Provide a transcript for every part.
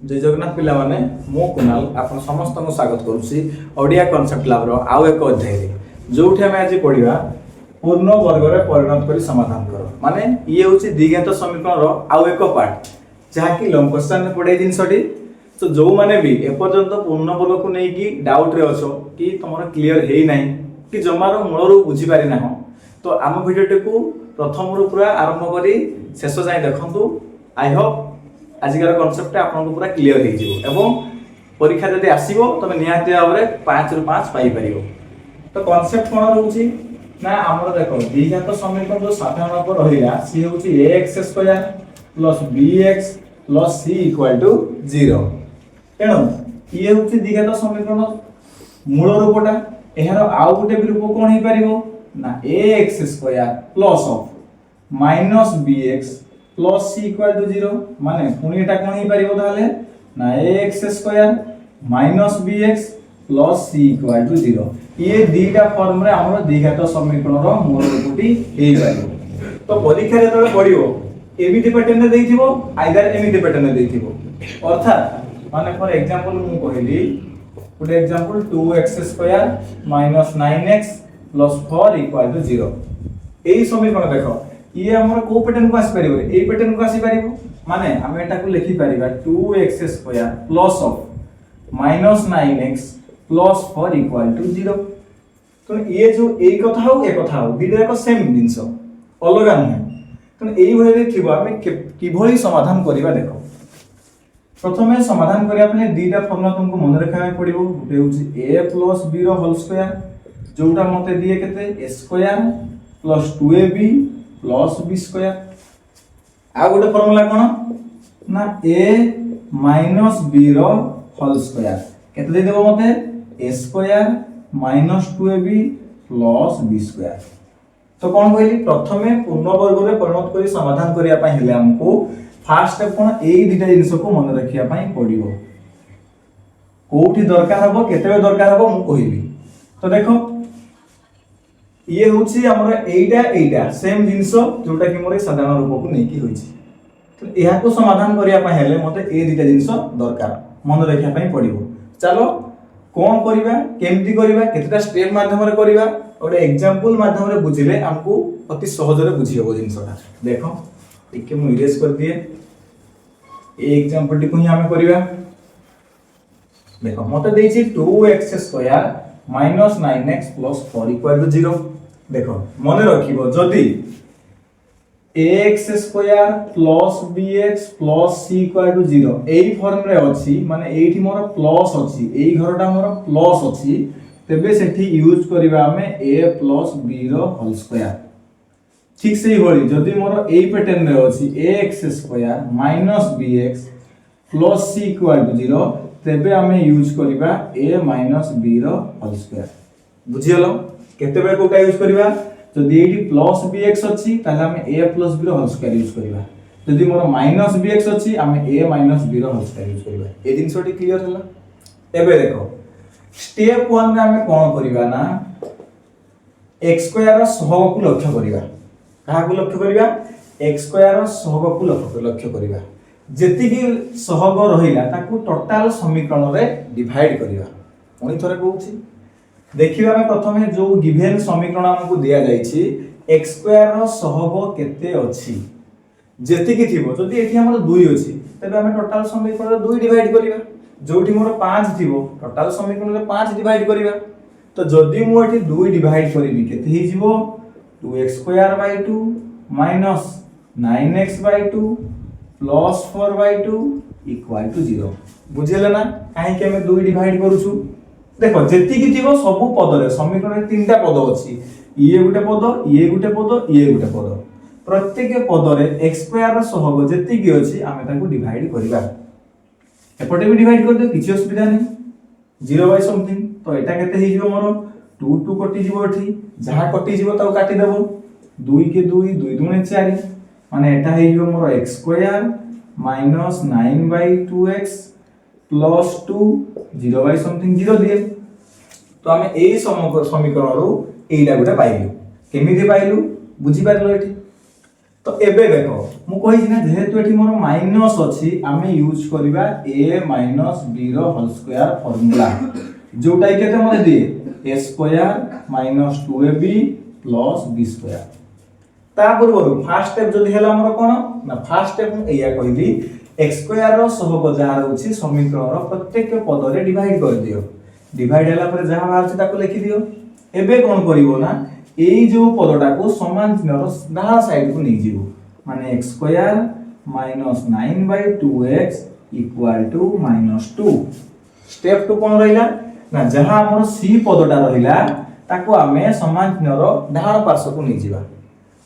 जय जगन्नाथ पिला माने मो कुणाल आपन समस्त को स्वागत करूसी ओडिया कांसेप्ट लैब रो आउ एक अध्याय रे जोठी हम आज पढिबा पूर्ण वर्ग रे परिणत करी समाधान करो माने ये होची द्विघात समीकरण रो आउ एक पार्ट जहा कि लंब क्वेश्चन पढे जिनसटी तो जो माने भी ए पर्यंत पूर्ण वर्ग को नै कि डाउट रे अछो कि तमरो क्लियर हेई नै कि जमारो मूल रो बुझी पारि ना तो आम भिडियो को प्रथम रो पूरा आरंभ करी शेष जाय देखंतु आई होप आजिकार कॉन्सेप्ट आपन पूरा क्लियर हो जिवो एवं परीक्षा जदि आसीबो तमे निहाती भाबरे 5 रु 5 पाई परिबो। तो कॉन्सेप्ट कोन रहउची ना हमर देखो द्विघात समीकरण जो साधारण पर रहिला सी होउची ax² + bx + c = 0 एनो ये होउची द्विघात समीकरण मूल रूपटा एहार आउ गुटे रूप कोन हे परिबो ना ax² + -bx plus c equal to 0 माने पुनी एटा कोन ही परिबो ताले ना ax² minus bx plus c equal to 0 ये दीटा फॉर्म रे हमर द्विघात समीकरण रो मूल रूपटी हेई परिबो। तो परीक्षा रे तळे पडिबो एमिति पैटर्न देइथिबो आइदर एमिति पैटर्न देइथिबो अर्थात माने फॉर एग्जांपल मु कहली good example 2x² - 9x + 4 equal to 0 एई समीकरण देखो ये हमर को पैटर्न को आसी परिबो ए पैटर्न को आसी परिबो माने हम एटा को लिखि परिबा 2x² + -9x + 4 इक्वल टू 0 तो ये जो ए कथा हो दिले को सेम जिंस अलगा नहीं तो एई भले थिबो हम किभली समाधान करिबा देखो प्रथमे समाधान करिया पले दीटा फॉर्मूला तुमको मन रखा पड़िबो गुटे होची a + b रो होल स्क्वायर जोटा मते दिए केते a² + 2ab plus b square आ गोटे फार्मूला कोन ना a माइनस b रो होल स्क्वायर केते दे देबो मते a² minus 2ab plus b square. तो कोन कहली प्रथमे पूर्ण वर्ग रे परिणत करी समाधान करिया पई हेले हमको फर्स्ट स्टेप कोन एई दिटा जिंस को मन रखिया पई पड़िबो कोठी दरकार हबो केतेबे दरकार हबो मु कहिबी। तो देखो ये होची हमर एइटा सेम जिंसो जोटा कि मोर साधारण रूप को नै की होईची तो एहा को समाधान करिया पय हेले मते ए दिटा जिंसो दरकार मन रखिया पय पड़िबो। चलो कोन करिबा केमति करिबा केतेटा स्टेप माध्यम रे करिबा ओडे एग्जांपल माध्यम रे बुझिले हमको अति सहज रे बुझी होबो जिंसोटा देखो टिके मु इरेज कर दिए ए एग्जांपल टी को ही हमें करिबा देखो मते देछि 2x² - 9x + 4 = 0 देखो मन रखिबो जदी ax² + bx + c = 0 एई फॉर्म रे अछि माने एठी मोर प्लस अछि एई घरटा मोर प्लस अछि तबे सेठी यूज करबा हमें a + b रो होल स्क्वायर ठीक सेही होली जदी मोर एई पैटर्न रे अछि ax² - bx + c = 0 तबे हमें यूज करबा a - b रो होल स्क्वायर बुझियलो केते बे कोटा यूज करबा जदी एठी प्लस bx अछि ताले हम a + b रो होल स्क्वायर यूज करबा जदी मोर माइनस bx अछि हम a - b रो होल स्क्वायर यूज करबा ए जिंसोटी क्लियर हला। एबे देखो स्टेप 1 रे हम कोन करबा ना x² रो सहग को लक्ष्य करबा कहा को लक्ष्य करबा x² रो सहग को लक्ष्य करबा जेति कि सहग रहिला ताकू टोटल समीकरण रे डिवाइड करबा ओनी थरे कहूची देखिबा हम प्रथमे जो गिवन समीकरण हमकु दिया जाईछि x² रो सहग केते अछि जेति कि थिबो जदी एठी हमर 2 अछि तबे हम टोटल समीकरण रे 2 डिवाइड करिबा जोठी मोर 5 थिबो टोटल समीकरण रे 5 डिवाइड करिबा तो जदी मु एठी 2 डिवाइड करिबि केते हि जिवो 2x² / 2 - 9x/2 + 4/2 = 0 बुझिले ना काहे के हम 2 डिवाइड करूछु देखो जेति कि थिबो सब पद रे समीकरण रे तीनटा पद अछि ये गुटे पद ये गुटे पद ये गुटे पद प्रत्येक पद रे x² रो सहग जेति कि अछि आमे ताको डिवाइड करिबा एपटे भी डिवाइड कर दे किछि असुविधा नै 0 बाय समथिंग तो एटा केते हि जिवो मोर 2 2 कटि जिवो एठी जहा कटि जिवो ताको काटि देबो 2 के 2 2 दुने 4 माने एटा हि जिवो मोर x² - 9/2x + 2 0 बाय समथिंग 0 दिए तो हमें एई समीकरण रो एइडा गुटा पाइलु केमिति पाइलु बुझी पारलो एठी तो एबे देखो मु कहि ना जेहेतु एठी मोर माइनस अछि आमे यूज करबा a - b रो होल स्क्वायर फार्मूला जोटा केते मते दिए a square minus 2ab plus b square. ता पूर्व फर्स्ट स्टेप जदि हला हमर कोन ना फर्स्ट स्टेप मु एया कहिली x स्क्वायर रो सहग जा रहउछि समीकरण रो प्रत्येक पद रे डिवाइड कर दियो। डिवाइड हला पर जहा बाहर छै ताको लिखि दियो। एबे कोन करिवो ना एई जो पदटा को समान चिन्ह रो दाहिना साइड को नै जीवो माने x square minus 9/2x equal to -2। Step 2 कोन रहिला ना जहा हमर c पदटा रहिला ताको आमे समान चिन्ह रो दाहिना पार्श्व को नै जीवा।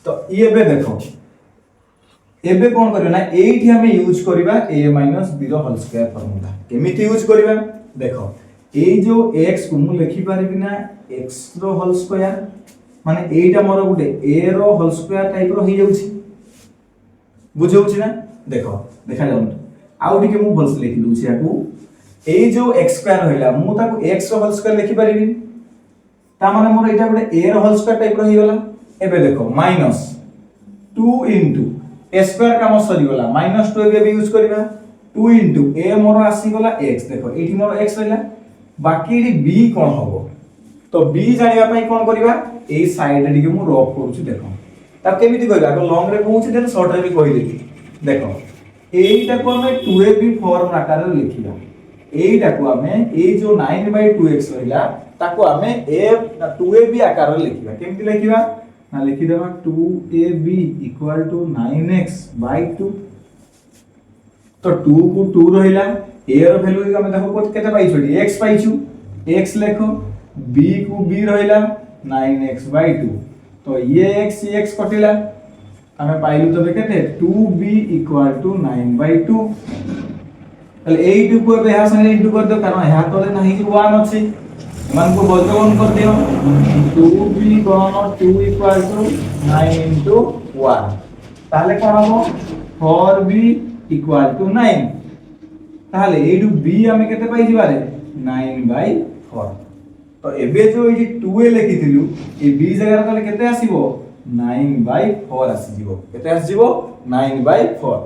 तो ये बे देखो एबे कोन करबा ना एठी हमें यूज करबा a - b रो होल स्क्वायर फार्मूला केमिति यूज करबा देखो ए जो x को मु लिखि पारिबि ना x रो होल स्क्वायर माने एटा मोर गुटे a रो होल स्क्वायर टाइप रो हे जाउछि बुझौछि ना देखो देखा जाउ आउ टिके मु भलसे लिखि दउछि याकू ए जो x स्क्वायर होइला मु ताको x रो होल स्क्वायर लिखि पारिबि ता माने मोर एटा गुटे a रो होल स्क्वायर टाइप रो हे गेला। एबे देखो -2 इनटू a स्क्वायर का मो सरी गेला -2 एबे यूज करबा 2 इनटू a मोर आसी गेला x देखो एठी मोर x रहला बाकी एठी b कोन होबो तो b जानिबा पई कोन करबा ए साइड रे के मु रफ करूची देखो ता केमिति करबा को लॉन्ग रे कहूची देन शॉर्ट रे भी कहि देती देखो एटा को हमें 2ab फॉर्म आकार रे लिखिबा एटा को हमें ए जो 9/2x रहला ताको हमें a 2ab आकार रे लिखिबा केमिति लिखिबा ना लिखि देबा 2ab इक्वल टू 9x/2 तो 2 को 2 रहिला a रो वैल्यू हम देखो कोत केते पाइछु x पाइछु x लिखो b को b रहिला 9x/2 तो ये x कटिला हमें पाइलु तो केते 2b इक्वल टू 9/2 तले 8 को बे यहां संगे इंटू कर दो कारण यहां तले नाही कि 1 अछि मन को बोलते कौन कर दियो 2b गुणन 2 इक्वल टू 9 into 1 ताले कोन हो 4b इक्वल टू 9 ताले एडु b हमें केते पाइ जिबारे 9/4 तो एबे जो एजी 2a लिखिथिलु ए b जगह ताले केते आसीबो 9/4 आसी जिवो केते आसी जिवो 9/4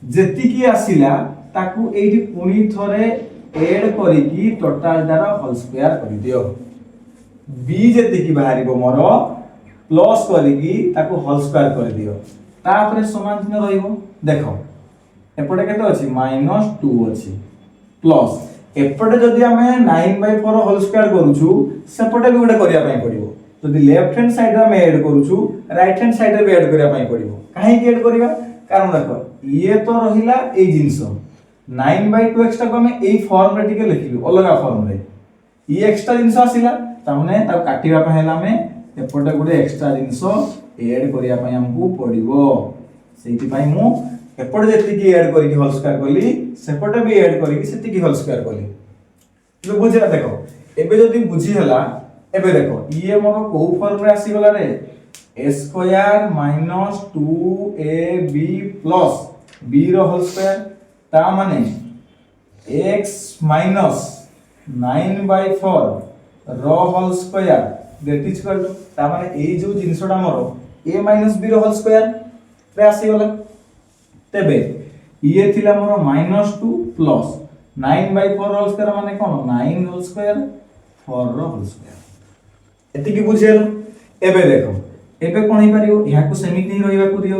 जेति की आसीला ताकू एजी पुनी थरे ऐड करी की टोटल दारा होल स्क्वायर कर दियो b जेति की बाहरिबो मोर प्लस करी की ताकू होल स्क्वायर कर दियो तापरे समान चिन्ह रहिबो देखो एपटे केते अछि -2 अछि प्लस एपटे जदी हमें 9/4 होल स्क्वायर करूछु सेपटे भी गुडे करिया पई पड़िबो जदी लेफ्ट हैंड साइड रे हम ऐड करूछु राइट हैंड साइड रे भी ऐड करिया पई पड़िबो काहे की ऐड करबा कारण देखो ये तो रहिला ए जिंस 9/2x टा को हमें एई फॉर्म रे टिके लिखिलु अलगा फॉर्म रे ये एक्स्ट्रा जिंस आसिला तामने ता काटिबा पय हला में एपटे गुडे एक्स्ट्रा जिंस ऐड करिया पय हमकु पड़िबो सेति पय मु एपटे जेति की ऐड करी होल स्क्वायर करली सेपटे भी ऐड करी सेति की होल स्क्वायर करली तो बुझिला देखो एबे जदी बुझी हला एबे देखो ये मोर को फॉर्म रे आसी गला रे a square minus 2ab plus b रो होल स्क्वायर ता माने x माइनस 9/4 रो whole square that is equal to ता माने ए जो जिंसटा मोर a माइनस b रो होल स्क्वायर रे आसी गला तेबे ये थिला मोर -2 प्लस 9/4 होल स्क्वायर माने कोन 9 होल स्क्वायर 4 रो होल स्क्वायर एति की बुझेल एबे देखो एबे कोन हे पारियो यहा को समीकरण ही रहिबा को दियो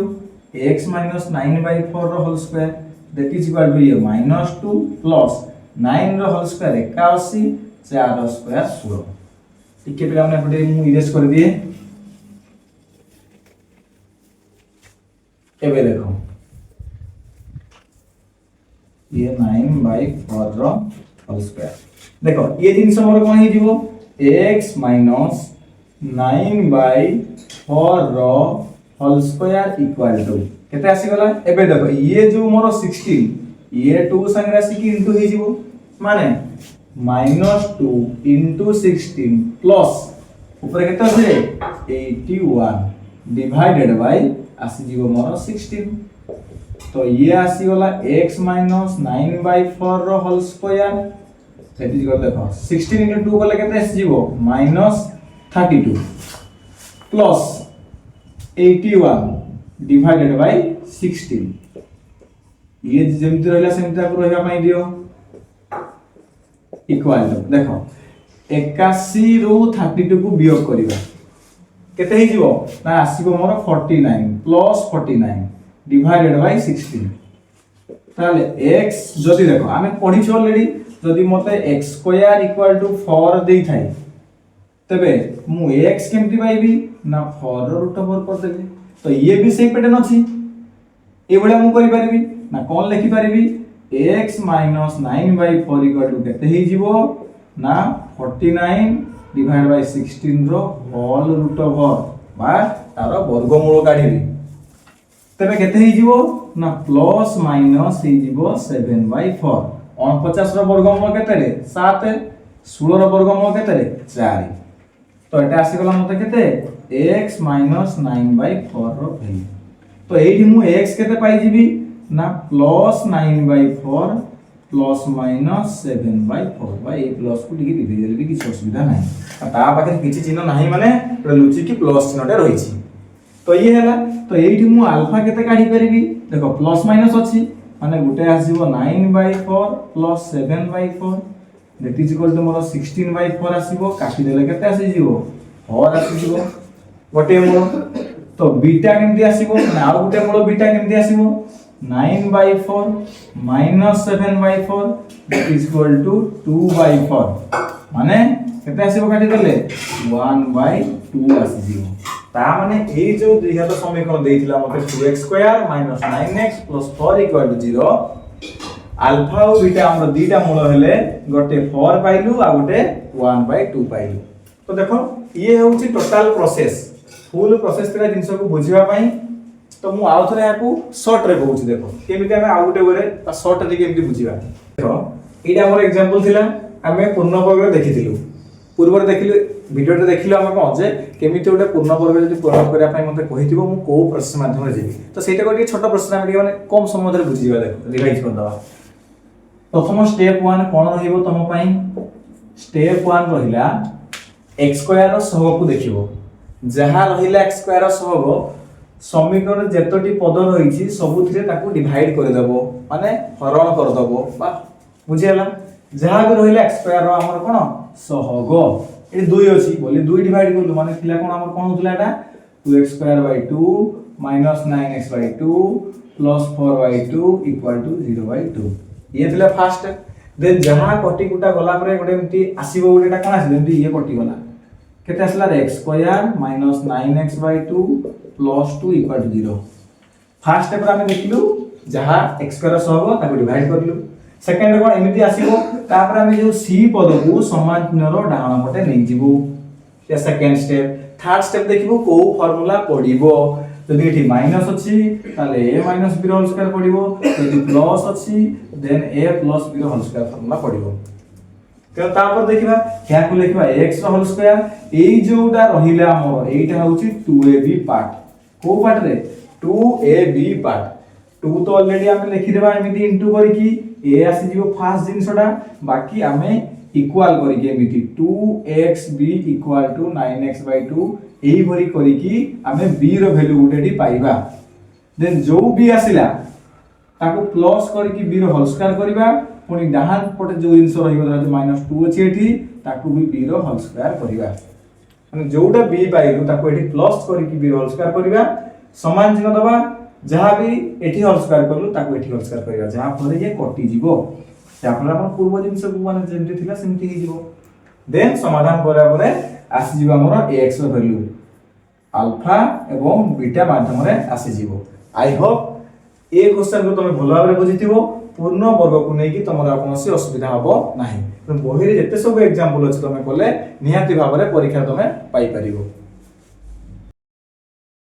x - 9/4 रो whole square that is equal to ये -2 प्लस 9 रो होल स्क्वायर 81 4 रो स्क्वायर 16 ठीक है पिला हमने पटे मु इरेज कर दिए एबे देखो ये 9/4 रो होल स्क्वायर देखो ये जिंस मोर कोन हे जीवो x - 9/4 रो होल स्क्वायर इक्वल टू केते आसी गला एबे देखो ये जो मोर 16 ये 2 संग राशि की इनटू हे जीवो माने -2 into 16 प्लस ऊपर केते আছে 81 डिवाइडेड बाय आसी जीवो मोर 16 तो ये आसी गला x - 9/4 रो whole square that is equal देखो 16 into 2 को केते आसी जीवो -32 प्लस 81 डिवाइडेड बाय 16 ये जेमति रहला सेमति आपको रहबा पई दियो इक्वल टू देखो 81 रो 32 को वियोग करिबा केते हे जीवो ना आसीबो मोर 49 प्लस 49 डिवाइडेड बाय 16 ताले x जदि देखो आमे पढी छ ऑलरेडी जदि मते x स्क्वायर इक्वल टू 4 देई थाई तबे मु x केमति पाइबी ना 4 रो रूट ओवर कर देबे तो ये भी सेम पैटर्न अछि ए बडा मु करि परबी ना कोन लिखि परबी x - 9/4 इक्वल टू केते हे जीवो ना 49 डिवाइड बाय 16 रो होल रूट ओवर बा तार वर्गमूल काढिबी तबे केते हे जीवो ना प्लस माइनस हे जीवो 7/4 49 रो वर्गमूल केते रे 7 16 रो वर्गमूल केते रे 4 तो एटा आसी गला मते केते x - 9/4 रो वैल्यू तो एठी मु x केते पाई जीबी ना प्लस 9/4 प्लस माइनस 7/4 बा ए प्लस को डिगी दिबे जल्दी किछ असुविधा नाही ता पाखे किछि चिन्ह नाही माने लुचि की प्लस चिन्हटे रहिछि तो ये हैला तो एठी मु अल्फा केते काढी परबी देखो प्लस माइनस अछि माने गुटे आसीबो 9/4 plus 7/4 that is equal to मोर 16/4 आसीबो काटी देले केते आसी जीवो 4 आसी जीवो गोटे मूल तो बीटा केमति आसीबो ना आ गुटे मूल beta केमति आसीबो 9/4 minus 7/4 that is equal to 2/4 माने केते आसीबो काटी देले 1/2 आसी जीवो ता माने ए जो द्विघात समीकरण देइथिला मते 2x स्क्वायर - 9x + 4 = 0 अल्फा और बीटा हमर दीटा मूल हेले गोटे 4 पाइलु आ गोटे 1/2 पाइलु तो देखो ये होउची टोटल प्रोसेस फुल प्रोसेस तेरा जिंस को बुझिबा पई तो मु आउ थरे याकू शॉर्ट रे कहूची देखो केमिति हमें आउ गुटे वे शॉर्ट रे केमिति बुझिबा देखो एटा हमर एग्जांपल थिला हमें पूर्ण वर्ग रे देखिथिलु पूर्व रे देखिलु वीडियो रे देखिलु हम कोन जे केमिति गुटे पूर्ण वर्ग जदी प्रयोग करिया पई मते कहिथिबो मु को प्रश्न माध्यम रे जेबी तो सेटा को छोटो प्रश्न हम माने कम समय रे बुझिबा देखो रिवाइज कर दवा प्रथम स्टेप 1 कोन रहिबो तम पई स्टेप 1 रहिला x स्क्वायर रो सहग को देखिबो जहा रहिला x स्क्वायर रो सहग समीकरण जेतोटी पद रहिछि सबुथिरे ताकू डिवाइड कर देबो माने हरण कर देबो बा बुझियला जहा भी रहिला x स्क्वायर रो हमर कोन सहग ए 2 अछि बोली 2 डिवाइड करलु माने थिला कोन हमर कोन होतला एटा 2x² 2 -9x/2 + 4/2 = 0/2 ये थिला फर्स्ट देन जहा कोटि गुटा गला परे गोटे एमती आसीबो गोटेटा कोन आसी एमती ये कोटि गला केते आसला x² - 9x/2 + 2 = 0 फर्स्ट स्टेप रे हम देखिलु जहा x² सहग ताको डिवाइड करलु सेकंड कोन एमिति आसीबो तापर हम जो c पद को समान चिन्हर डाहाण पटे नै जिवु या सेकंड स्टेप थर्ड स्टेप देखिबो को फार्मूला पडिबो जदि एठी माइनस अछि ताले a - b होल स्क्वायर पडिबो जदि प्लस अछि then a + b whole square formula पडिबो तो तापर देखिबा क्या को लिखबा x होल स्क्वायर ए जोटा रहिला हमर एटा होछि 2ab पार्ट को पार्ट रे 2ab पार्ट 2 तो ऑलरेडी हम लिखि देबा एमिति इनटू करी की a आसी जीवो फर्स्ट जिंसटा बाकी हमें इक्वल करी की एमिति 2xb = 9x/2 एही भरी करी की हमें b रो वैल्यू गुटेडी पाइबा देन जो b आसिला ताको प्लस करी की b रो होल स्क्वायर करबा पुनी डाहान पटे जो जिंस रहिबो -2 अछि एठी ताको भी b रो होल स्क्वायर करबा माने जोटा b पाइलु ताको एठी प्लस करी की b रो होल स्क्वायर करबा समान चिन्ह दबा जहां भी एठी होल स्क्वायर करलु ताको एठी होल स्क्वायर करबा जहां फले ये कटि जीवो या फले अपन पूर्व जिंस को माने जेमति थिला सेमति ही जीवो देन समाधान करा परे आसी जीवा हमर ax रो वैल्यू अल्फा एवं बीटा माध्यम रे आसी जीवो आई होप ए क्वेश्चन को तमे भलो भाबरे बुझिथिबो पूर्ण वर्ग को नै कि तमरा कोनोसी असुविधा हबो नाही तो बहिरे जते सब एग्जांपल अछि तमे कोले निहाती भाबरे परीक्षा तमे पाई परिबो।